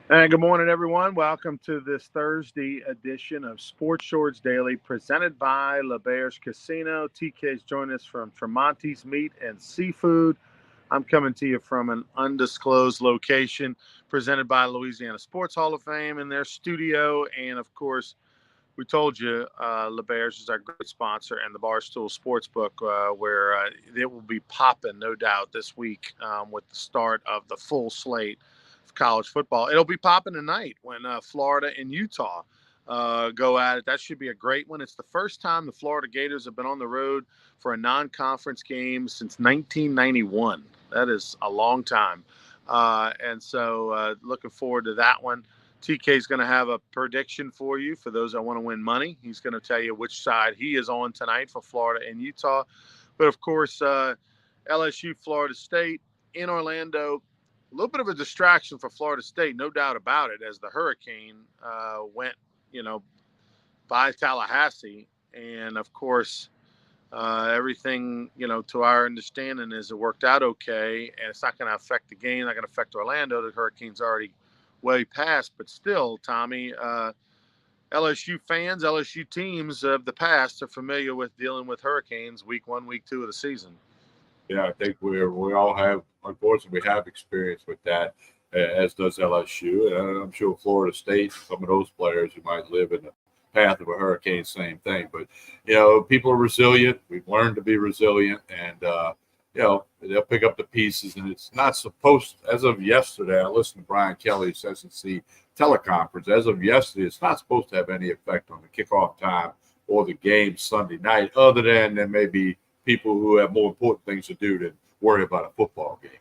And good morning, everyone. Welcome to this Thursday edition of Sports Shorts Daily, presented by LeBears Casino. TK's joined us from Tremonti's Meat and Seafood. I'm coming to you from an undisclosed location, presented by Louisiana Sports Hall of Fame in their studio. And of course, we told you LeBears is our great sponsor, and the Barstool Sportsbook, where it will be popping, no doubt, this week with the start of the full slate of college football. It'll be popping tonight when Florida and Utah go at it. That should be a great one. It's the first time the Florida Gators have been on the road for a non-conference game since 1991. That is a long time. And so looking forward to that one. TK is going to have a prediction for you for those that want to win money. He's going to tell you which side he is on tonight for Florida and Utah. But of course, LSU, Florida State in Orlando. A little bit of a distraction for Florida State, no doubt about it, as the hurricane went, by Tallahassee. And of course, everything, to our understanding is it worked out okay. And it's not going to affect the game, not going to affect Orlando. The hurricane's already way past, but still, Tommy, LSU fans, LSU teams of the past are familiar with dealing with hurricanes week 1, week 2 of the season. Yeah, I think we all have, unfortunately, we have experience with that, as does LSU, and I'm sure Florida State, some of those players who might live in the path of a hurricane, same thing. But people are resilient. We've learned to be resilient, and they'll pick up the pieces. And it's not supposed. As of yesterday, I listened to Brian Kelly's SEC teleconference. As of yesterday, it's not supposed to have any effect on the kickoff time or the game Sunday night, other than there may be people who have more important things to do than worry about a football game.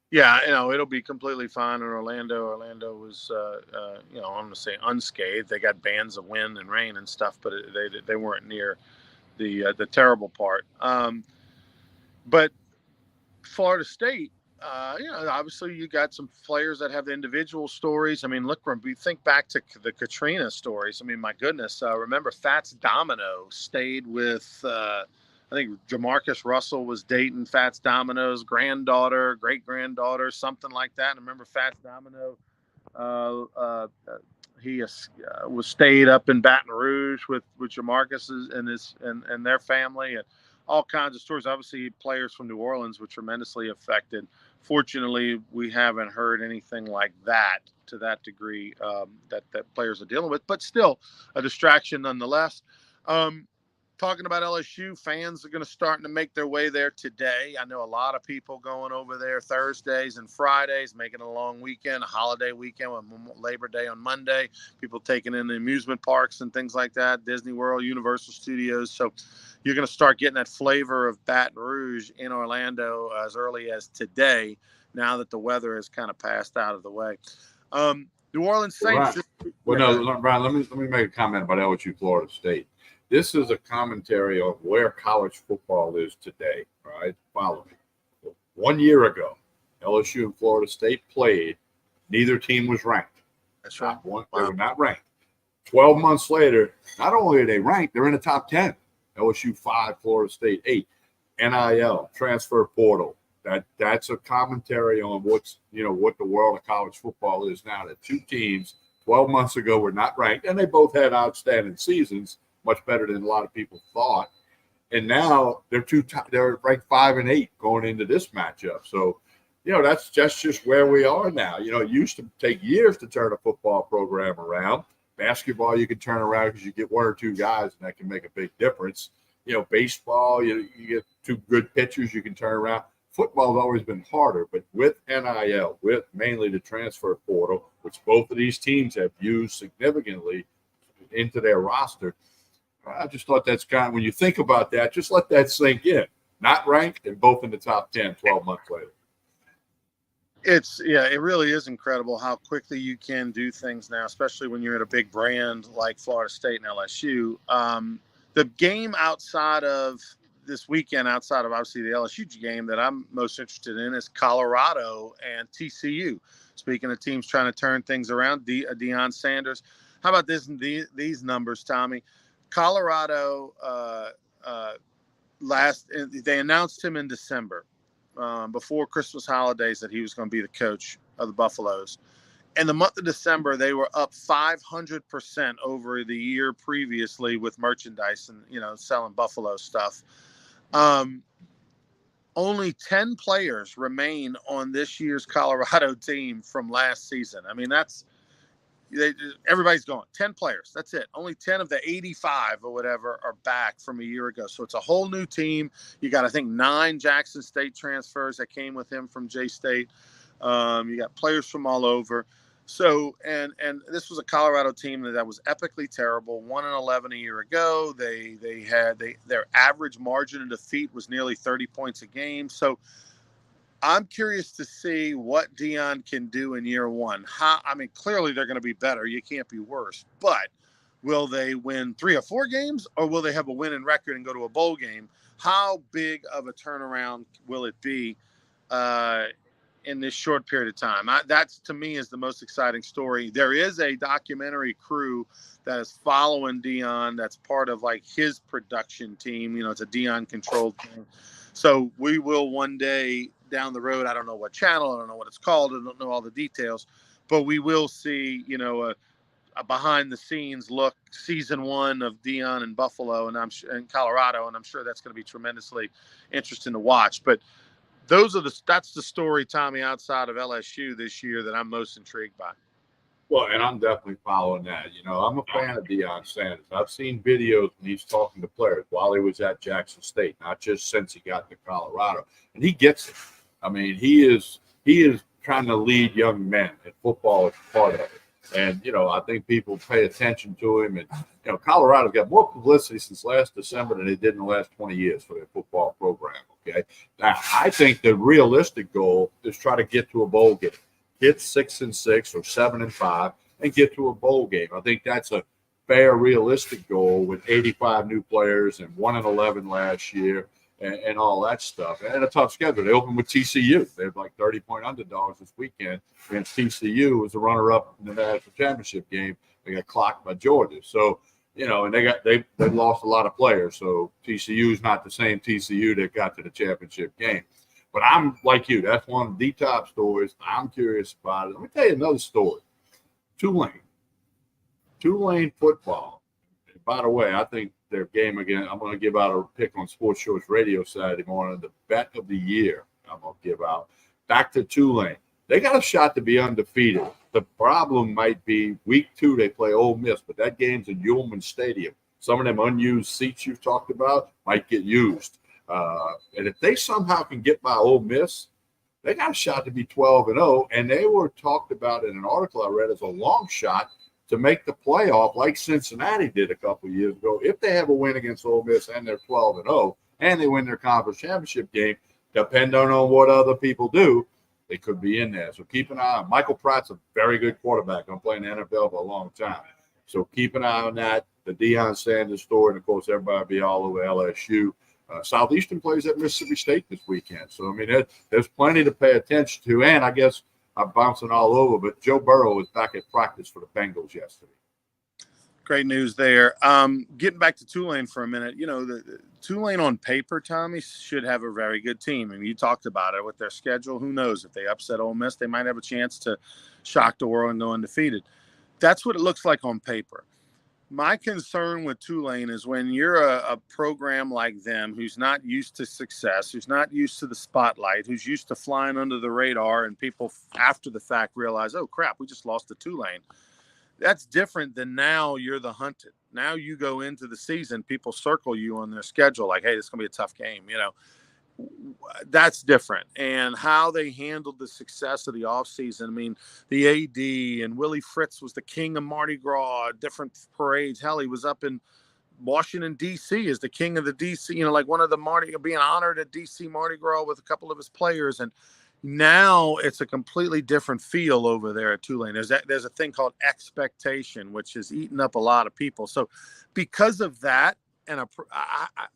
Yeah, it'll be completely fine in Orlando. Orlando was, I'm going to say unscathed. They got bands of wind and rain and stuff, but they weren't near the terrible part. But Florida State, obviously you got some players that have individual stories. I mean, look, when we think back to the Katrina stories, I mean, my goodness, remember Fats Domino stayed with, I think Jamarcus Russell was dating Fats Domino's granddaughter, great granddaughter, something like that. And I remember Fats Domino, uh, uh, he was stayed up in Baton Rouge with Jamarcus and their family, and all kinds of stories. Obviously, players from New Orleans were tremendously affected. Fortunately, we haven't heard anything like that to that degree that players are dealing with, but still a distraction nonetheless. Um, Talking about LSU, fans are going to start to make their way there today. I know a lot of people going over there Thursdays and Fridays, making a long weekend, a holiday weekend with Labor Day on Monday. People taking in the amusement parks and things like that, Disney World, Universal Studios. So you're going to start getting that flavor of Baton Rouge in Orlando as early as today, now that the weather has kind of passed out of the way. New Orleans Right. Saints. Well, Yeah, go ahead. no, Brian, let me make a comment about LSU Florida State. This is a commentary on where college football is today. All right, follow me. 1 year ago, LSU and Florida State played. Neither team was ranked. That's right. Not one. They Wow. were not ranked. 12 months later, not only are they ranked, they're in the top 10. LSU 5, Florida State 8. NIL, transfer portal. That's a commentary on what the world of college football is now. That two teams 12 months ago were not ranked, and they both had outstanding seasons, much better than a lot of people thought. And now they're ranked 5 and 8 going into this matchup. So, that's just where we are now. It used to take years to turn a football program around. Basketball, you can turn around because you get one or two guys, and that can make a big difference. Baseball, you get two good pitchers, you can turn around. Football's always been harder, but with NIL, with mainly the transfer portal, which both of these teams have used significantly into their roster, I just thought that's kind of, when you think about that, just let that sink in. Not ranked and both in the top 10 12 months later. It really is incredible how quickly you can do things now, especially when you're at a big brand like Florida State and LSU. The game outside of this weekend, outside of obviously the LSU game that I'm most interested in, is Colorado and TCU. Speaking of teams trying to turn things around, Deion Sanders. How about these numbers, Tommy? Colorado they announced him in December, before Christmas holidays, that he was going to be the coach of the Buffaloes. In the month of December, they were up 500% over the year previously with merchandise and, selling Buffalo stuff. Only 10 players remain on this year's Colorado team from last season. I mean, everybody's gone. 10 players. That's it. Only 10 of the 85 or whatever are back from a year ago. So it's a whole new team. You got, I think, 9 Jackson State transfers that came with him from J-State. You got players from all over. So, and this was a Colorado team that was epically terrible. 1-11 a year ago. Their average margin of defeat was nearly 30 points a game. So I'm curious to see what Deion can do in year one. Clearly they're going to be better. You can't be worse. But will they win 3 or 4 games, or will they have a winning record and go to a bowl game? How big of a turnaround will it be in this short period of time? That's, to me, is the most exciting story. There is a documentary crew that is following Deion. That's part of like his production team. It's a Deion controlled thing. So we will one day down the road, I don't know what channel, I don't know what it's called, I don't know all the details, but we will see, a behind the scenes look, season 1 of Deion in Buffalo and in Colorado, and I'm sure that's going to be tremendously interesting to watch. But that's the story, Tommy, outside of LSU this year that I'm most intrigued by. Well, and I'm definitely following that. I'm a fan of Deion Sanders. I've seen videos when he's talking to players while he was at Jackson State, not just since he got to Colorado. And he gets it. I mean, he is trying to lead young men, and football is part of it. And, I think people pay attention to him. And, Colorado's got more publicity since last December than they did in the last 20 years for their football program, okay? Now, I think the realistic goal is try to get to a bowl game. Hit 6-6 or 7-5 and get to a bowl game. I think that's a fair, realistic goal with 85 new players and 1-11 last year and all that stuff. And a tough schedule. They opened with TCU. They're like 30-point underdogs this weekend against TCU, who was the runner-up in the national championship game. They got clocked by Georgia. So, and they lost a lot of players. So TCU is not the same TCU that got to the championship game. But I'm like you. That's one of the top stories. I'm curious about it. Let me tell you another story. Tulane football. And by the way, I think their game again, I'm going to give out a pick on Sports Shorts Radio Saturday morning. The bet of the year I'm going to give out. Back to Tulane. They got a shot to be undefeated. The problem might be week 2 they play Ole Miss, but that game's in Yulman Stadium. Some of them unused seats you've talked about might get used. And if they somehow can get by Ole Miss, they got a shot to be 12-0. And they were talked about in an article I read as a long shot to make the playoff like Cincinnati did a couple of years ago. If they have a win against Ole Miss and they're 12-0 and they win their conference championship game, depending on what other people do, they could be in there. So keep an eye on Michael Pratt's a very good quarterback. I'm playing the NFL for a long time. So keep an eye on that. The Deion Sanders story, and of course, everybody will be all over LSU. Southeastern plays at Mississippi State this weekend. So, I mean, there's plenty to pay attention to. And I guess I'm bouncing all over, but Joe Burrow was back at practice for the Bengals yesterday. Great news there. Getting back to Tulane for a minute, the Tulane on paper, Tommy, should have a very good team. I mean, you talked about it with their schedule. Who knows? If they upset Ole Miss, they might have a chance to shock the world and go undefeated. That's what it looks like on paper. My concern with Tulane is when you're a program like them who's not used to success, who's not used to the spotlight, who's used to flying under the radar, and people after the fact realize, oh, crap, we just lost to Tulane. That's different than now you're the hunted. Now you go into the season, people circle you on their schedule like, hey, this is going to be a tough game. That's different. And how they handled the success of the offseason. I mean, the AD and Willie Fritz was the king of Mardi Gras, different parades. Hell, he was up in Washington, D.C. as the king of the D.C., like one of the being honored at D.C. Mardi Gras with a couple of his players. And now it's a completely different feel over there at Tulane. There's a thing called expectation, which has eaten up a lot of people. So because of that, and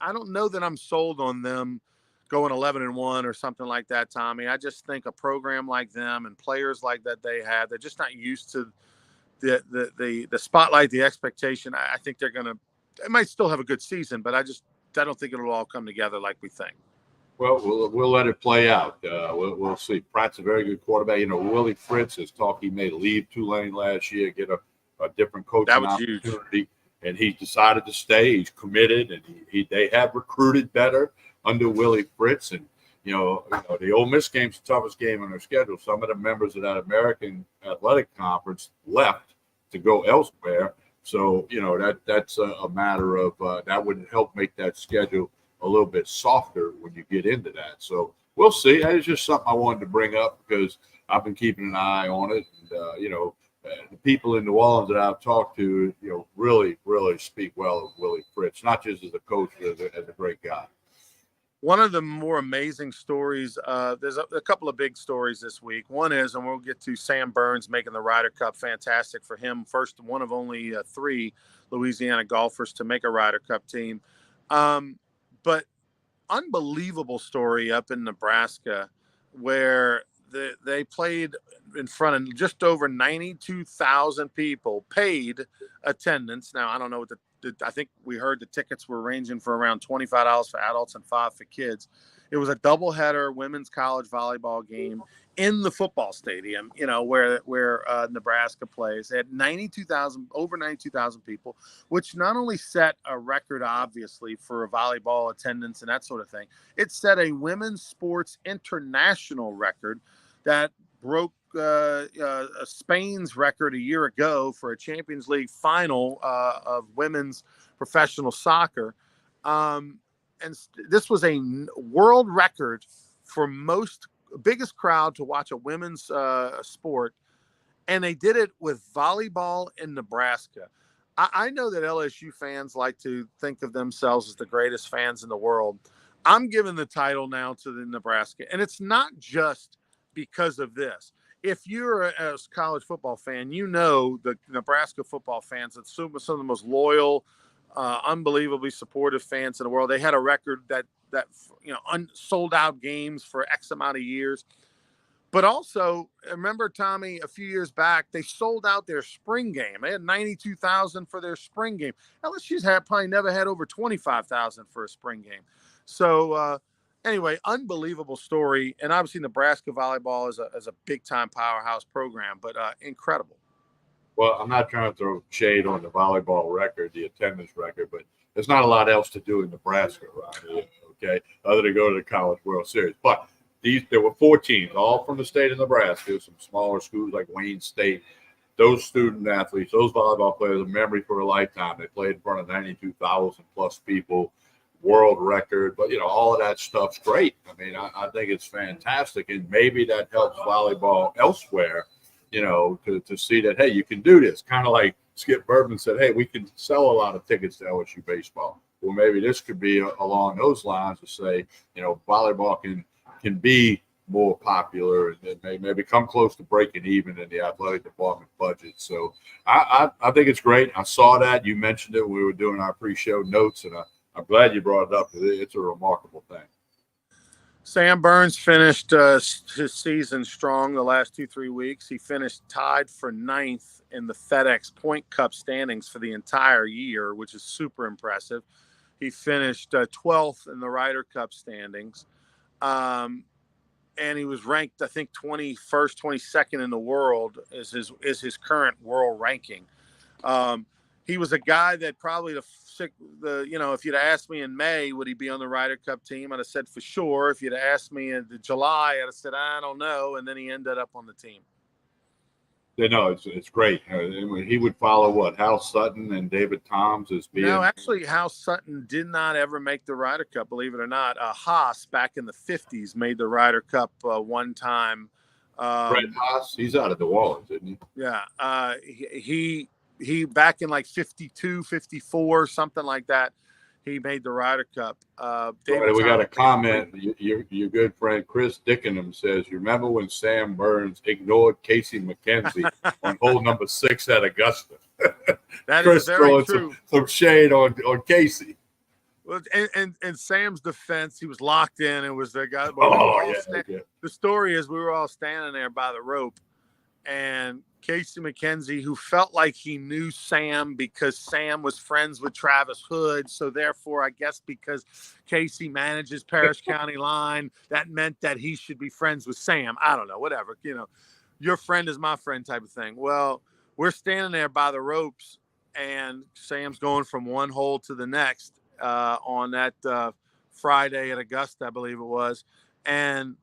I don't know that I'm sold on them going 11-1 or something like that, Tommy. I just think a program like them and players like that they have, they're just not used to the spotlight, the expectation. I think they might still have a good season, but I don't think it'll all come together like we think. Well, we'll let it play out. We'll see. Pratt's a very good quarterback. Willie Fritz has talked. He may leave Tulane last year, get a different coaching opportunity, huge. And he decided to stay. He's committed, and they have recruited better under Willie Fritz. And the Ole Miss game's the toughest game on their schedule. Some of the members of that American Athletic Conference left to go elsewhere. So that's a matter of that would help make that schedule a little bit softer when you get into that. So we'll see. That is just something I wanted to bring up because I've been keeping an eye on it. And, the people in New Orleans that I've talked to, really, really speak well of Willie Fritz, not just as a coach, but as a great guy. One of the more amazing stories, there's a couple of big stories this week. One is, and we'll get to Sam Burns making the Ryder Cup. Fantastic for him. First, one of only 3 Louisiana golfers to make a Ryder Cup team. But unbelievable story up in Nebraska where they played in front of just over 92,000 people, paid attendance. Now, I don't know what I think we heard the tickets were ranging for around $25 for adults and $5 for kids. It was a doubleheader women's college volleyball game in the football stadium, where Nebraska plays. They had over 92,000 people, which not only set a record, obviously, for a volleyball attendance and that sort of thing. It set a women's sports international record that broke Spain's record a year ago for a Champions League final of women's professional soccer. And this was a world record for biggest crowd to watch a women's sport. And they did it with volleyball in Nebraska. I know that LSU fans like to think of themselves as the greatest fans in the world. I'm giving the title now to the Nebraska. And it's not just because of this. If you're a college football fan, the Nebraska football fans, it's some of the most loyal, unbelievably supportive fans in the world. They had a record that sold out games for X amount of years. But also, remember, Tommy, a few years back, they sold out their spring game. They had 92,000 for their spring game. LSU's probably never had over 25,000 for a spring game. So, anyway, unbelievable story. And obviously Nebraska volleyball is a big-time powerhouse program, but incredible. Well, I'm not trying to throw shade on the volleyball record, the attendance record, but there's not a lot else to do in Nebraska around here, okay, other than go to the College World Series. But there were 4 teams, all from the state of Nebraska, some smaller schools like Wayne State. Those student athletes, those volleyball players, a memory for a lifetime. They played in front of 92,000 plus people. World record, but all of that stuff's great. I mean, I think it's fantastic, and maybe that helps volleyball elsewhere, to see that, hey, you can do this. Kind of like Skip Bertman said, hey, we can sell a lot of tickets to LSU baseball. Well, maybe this could be along those lines to say, volleyball can be more popular and maybe come close to breaking even in the athletic department budget. So I think it's great. I saw that. You mentioned it when we were doing our pre-show notes, and I'm glad you brought it up. It's a remarkable thing. Sam Burns finished his season strong the last 2-3 weeks. He finished tied for 9th in the FedEx Point Cup standings for the entire year, which is super impressive. He finished 12th in the Ryder Cup standings. And he was ranked, I think, 21st, 22nd in the world is his current world ranking. He was a guy that probably if you'd asked me in May, would he be on the Ryder Cup team? I'd have said for sure. If you'd asked me in July, I'd have said, I don't know. And then he ended up on the team. Yeah, no, it's great. He would follow Hal Sutton and David Toms as being. No, actually, Hal Sutton did not ever make the Ryder Cup, believe it or not. Haas back in the 50s made the Ryder Cup one time. Fred Haas, he's out of New Orleans, isn't he? Yeah. He back in like 52, 54, something like that, he made the Ryder Cup. We got a comment. Your good friend Chris Dickenham says, you remember when Sam Burns ignored Casey McKenzie on hole number 6 at Augusta? That Chris is very true. Some shade on Casey. Well, and in Sam's defense, he was locked in and was the guy. The story is we were all standing there by the rope. and Casey McKenzie, who felt like he knew Sam because Sam was friends with Travis Hood. So therefore, I guess because Casey manages Parish County Line, that meant that he should be friends with Sam. I don't know, whatever, your friend is my friend type of thing. Well, we're standing there by the ropes, and Sam's going from one hole to the next on that Friday at Augusta, I believe it was. And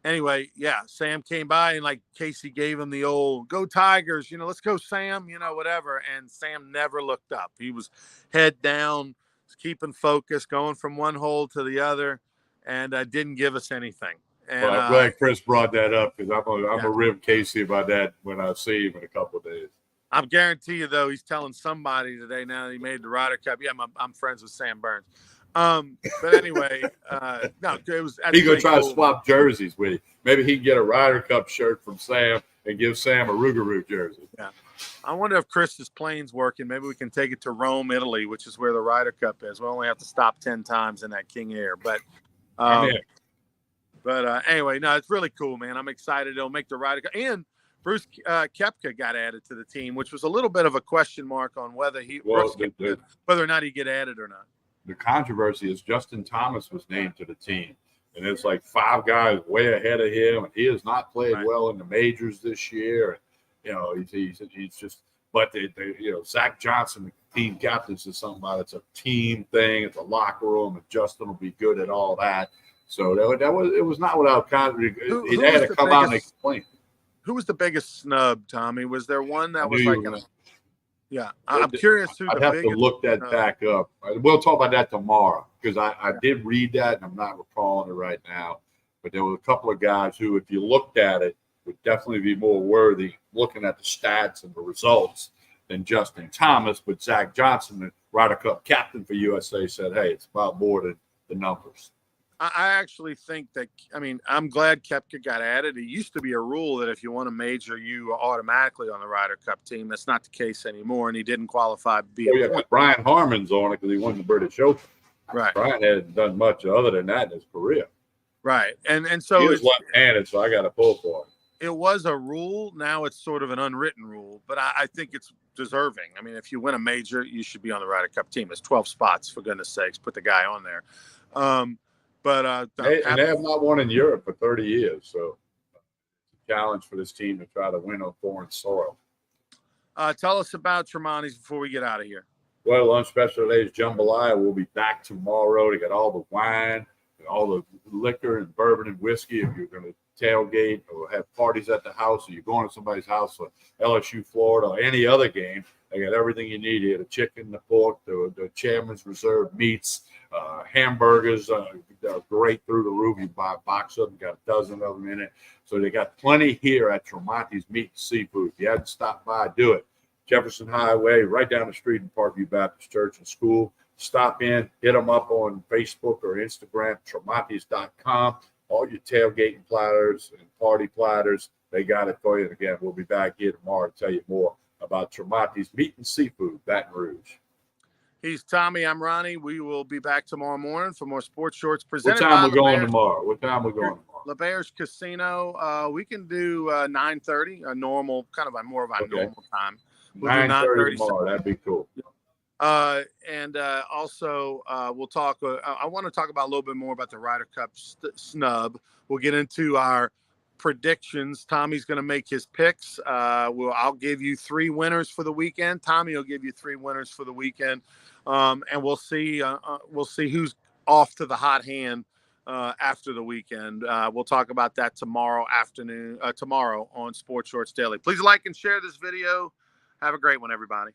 anyway, yeah, Sam came by and like Casey gave him the old "Go Tigers," let's go, Sam, whatever. And Sam never looked up. He was head down, keeping focus, going from one hole to the other, and didn't give us anything. And well, I'm glad Chris brought that up because I'm a rib Casey about that when I see him in a couple of days. I guarantee you, though, he's telling somebody today now that he made the Ryder Cup. Yeah, I'm friends with Sam Burns. But anyway, no, it was. He gonna try to swap jerseys with you. Maybe he can get a Ryder Cup shirt from Sam and give Sam a Rougarou jersey. Yeah, I wonder if Chris's plane's working. Maybe we can take it to Rome, Italy, which is where the Ryder Cup is. We only have to stop 10 times in that King Air, but. Anyway, no, it's really cool, man. I'm excited. It'll make the Ryder Cup. And Bruce Koepka got added to the team, which was a little bit of a question mark on whether whether or not he get added or not. The controversy is Justin Thomas was named to the team, and it's like 5 guys way ahead of him, and he has not played well in the majors this year. He's just. But Zach Johnson, the team captain, says something about it's a team thing, it's a locker room, and Justin will be good at all that. So it was not without controversy. He had to come out and explain. Who was the biggest snub, Tommy? Was there one that was like yeah, I'm curious who I'd have to look that back up. We'll talk about that tomorrow because I did read that and I'm not recalling it right now. But there were a couple of guys who, if you looked at it, would definitely be more worthy looking at the stats and the results than Justin Thomas. But Zach Johnson, the Ryder Cup captain for USA, said, hey, it's about more than the numbers. I actually think that, I'm glad Koepka got added. It used to be a rule that if you won a major, you are automatically on the Ryder Cup team. That's not the case anymore, and he didn't qualify to be a point. Brian Harmon's on it because he won the British Open. Right. Brian hadn't done much other than that in his career. Right. And so he was left-handed, so I got to pull for him. It was a rule. Now it's sort of an unwritten rule, but I think it's deserving. If you win a major, you should be on the Ryder Cup team. It's 12 spots, for goodness sakes. Put the guy on there. And they have not won in Europe for 30 years, so it's a challenge for this team to try to win on foreign soil. Tell us about Tremonti's before we get out of here. Well, lunch special today is jambalaya. We'll be back tomorrow to get all the wine, all the liquor and bourbon and whiskey. If you're going to tailgate or have parties at the house, or you're going to somebody's house for LSU, Florida, or any other game, they got everything you need here: the chicken, the pork, the Chairman's Reserve meats. Hamburgers are great through the roof. You buy a box of them, got a dozen of them in it. So they got plenty here at Tremonti's Meat and Seafood. If you haven't stopped by, do it. Jefferson Highway, right down the street in Parkview Baptist Church and School. Stop in, hit them up on Facebook or Instagram, tremontis.com. All your tailgating platters and party platters, they got it for you. And again, we'll be back here tomorrow to tell you more about Tremonti's Meat and Seafood, Baton Rouge. He's Tommy. I'm Ronnie. We will be back tomorrow morning for more Sports Shorts presented. What time we going tomorrow? LeBaer's Casino. We can do 9:30, a normal, kind of a more of a normal time. We'll 9:30 tomorrow. That'd be cool. And also, we'll talk. I want to talk about a little bit more about the Ryder Cup snub. We'll get into our predictions. Tommy's going to make his picks. I'll give you 3 winners for the weekend. Tommy will give you 3 winners for the weekend. And we'll see who's off to the hot hand after the weekend. We'll talk about that tomorrow on Sports Shorts Daily. Please like and share this video. Have a great one, everybody.